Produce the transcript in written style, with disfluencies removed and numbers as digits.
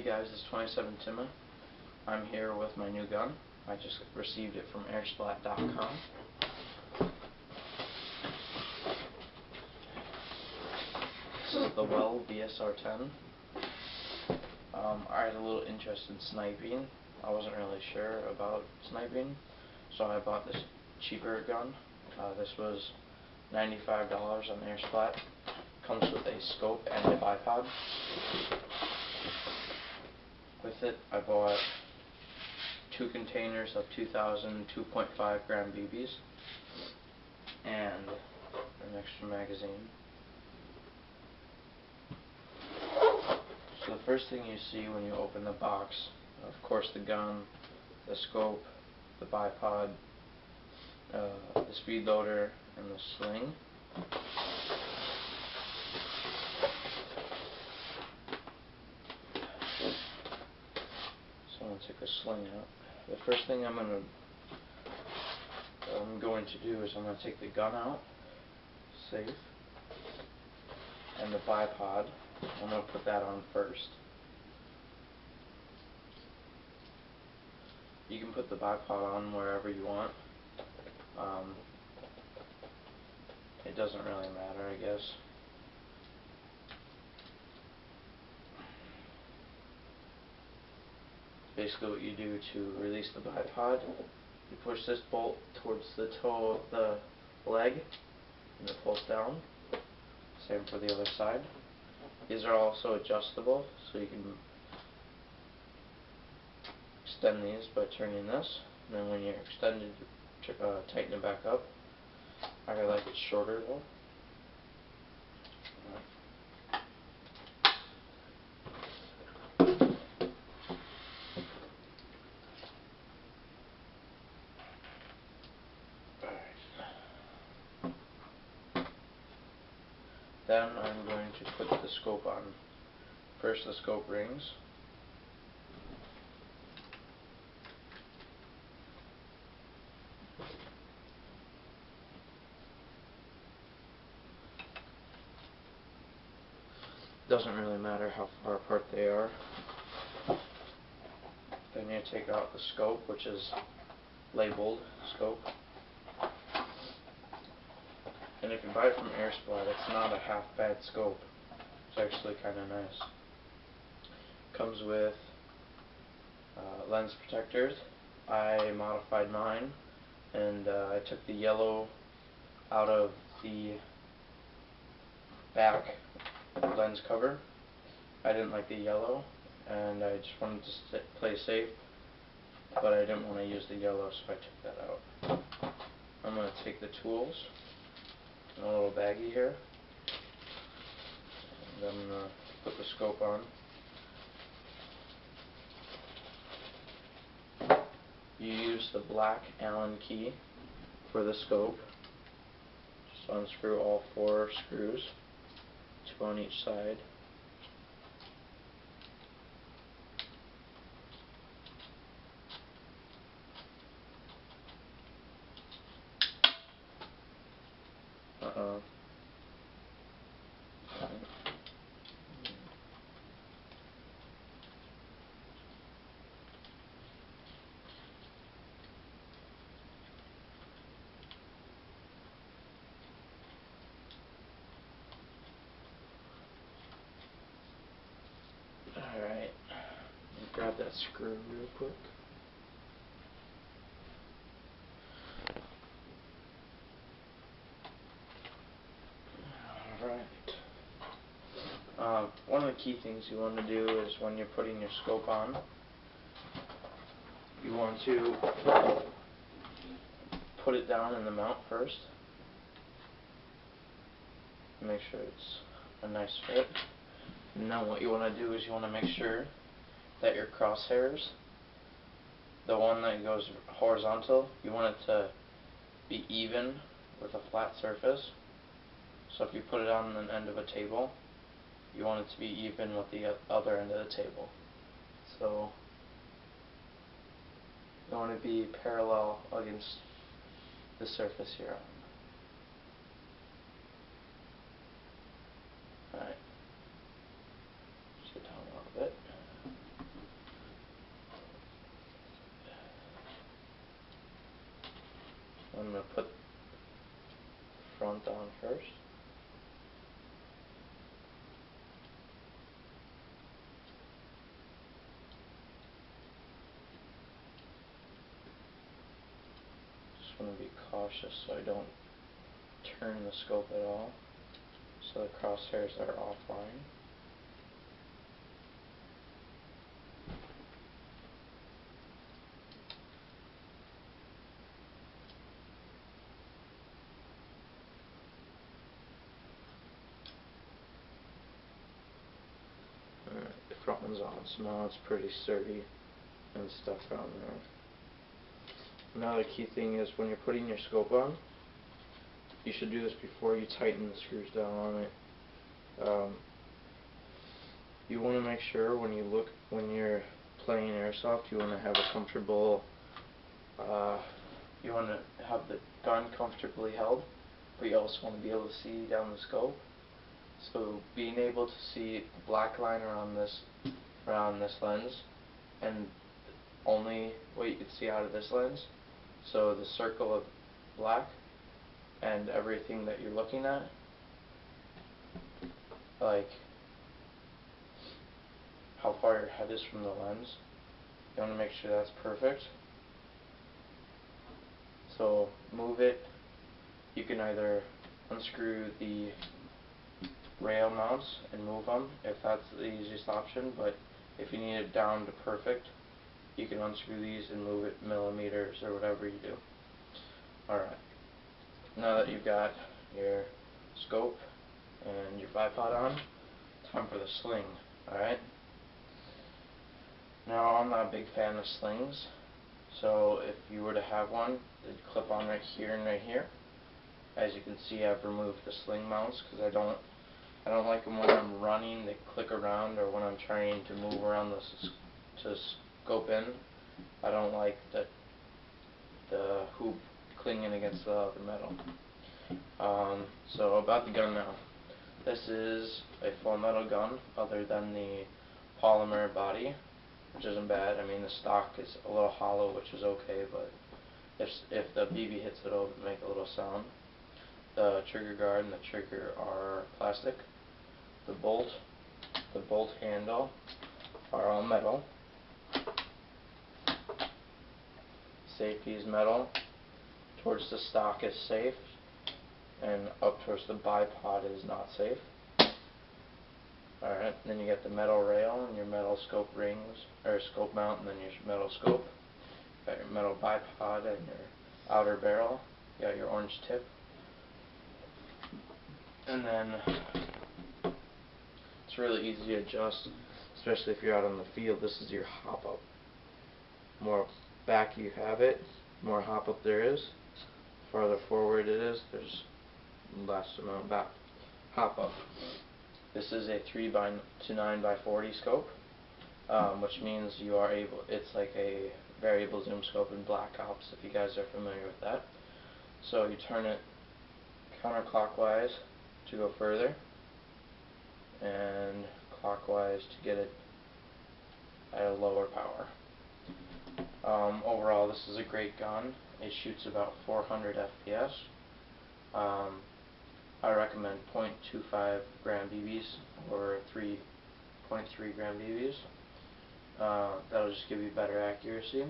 guys, it's 27 Timma. I'm here with my new gun. I just received it from airsplat.com. This is the Well VSR10. I had a little interest in sniping. I wasn't really sure about sniping, so I bought this cheaper gun. This was $95 on Airsplat. Comes with a scope and a bipod. With it, I bought 2 containers of 2,000 2.5 gram BBs and an extra magazine. So the first thing you see when you open the box, of course, the gun, the scope, the bipod, the speed loader, and the sling. So I'm going to take the sling out. The first thing I'm going to do is I'm going to take the gun out, safe, and the bipod. I'm going to put that on first. You can put the bipod on wherever you want. It doesn't really matter, I guess. Basically what you do to release the bipod, you push this bolt towards the toe of the leg and it pulls down. Same for the other side. These are also adjustable, so you can extend these by turning this, and then when you're extended, tighten it back up. I like it shorter though. Then I'm going to put the scope on. First the scope rings. Doesn't really matter how far apart they are. Then you take out the scope, which is labeled scope. And if you buy it from Airsplat, it's not a half bad scope. It's actually kind of nice. Comes with lens protectors. I modified mine, and I took the yellow out of the back lens cover. I didn't like the yellow, and I just wanted to play safe, but I didn't want to use the yellow, so I took that out. I'm going to take the tools in a little baggie here, and I'm going to put the scope on. You use the black Allen key for the scope. Just unscrew all 4 screws, 2 on each side. Alright, grab that screw real quick. Alright. One of the key things you want to do is when you're putting your scope on, you want to put it down in the mount first. Make sure it's a nice fit. And then what you want to do is you want to make sure that your crosshairs, the one that goes horizontal, you want it to be even with a flat surface. So if you put it on an end of a table, you want it to be even with the other end of the table. So you want to be parallel against the surface you're on. Alright. Sit down a little bit. front on first. Just want to be cautious so I don't turn the scope at all, so the crosshairs are offline. Alright, the front one's on, so now it's pretty sturdy and stuff around there. Another key thing is when you're putting your scope on, you should do this before you tighten the screws down on it. You want to make sure when you're playing airsoft, you want to have a comfortable, you want to have the gun comfortably held, but you also want to be able to see down the scope. So being able to see the black line around this lens, and only what you can see out of this lens, so the circle of black and everything that you're looking at, like how far your head is from the lens, you want to make sure that's perfect. So move it. You can either unscrew the rail mounts and move them if that's the easiest option, but if you need it down to perfect, you can unscrew these and move it millimeters or whatever you do. Alright, now that you've got your scope and your bipod on, time for the sling. Alright, now I'm not a big fan of slings, so if you were to have one, it'd clip on right here and right here. As you can see, I've removed the sling mounts because I don't like them when I'm running. They click around, or when I'm trying to move around to scope in. I don't like the hoop clinging against the metal. So about the gun now. This is a full metal gun, other than the polymer body, which isn't bad. I mean, the stock is a little hollow, which is okay, but if the BB hits it, it'll make a little sound. The trigger guard and the trigger are plastic. The bolt handle are all metal. Safety is metal. Towards the stock is safe, and up towards the bipod is not safe. Alright, then you get the metal rail and your metal scope rings, or scope mount, and then your metal scope. You got your metal bipod and your outer barrel. You got your orange tip. And then it's really easy to adjust, especially if you're out on the field. This is your hop up. More back you have it, more hop up there is. Farther forward it is, there's less amount of hop up. This is a 3x to 9x40 scope, which means you are able. It's like a variable zoom scope in Black Ops, if you guys are familiar with that. So you turn it counterclockwise to go further, and clockwise to get it at a lower power. Overall, this is a great gun. It shoots about 400 FPS. I recommend 0.25 gram BBs or 3.3 gram BBs. That'll just give you better accuracy.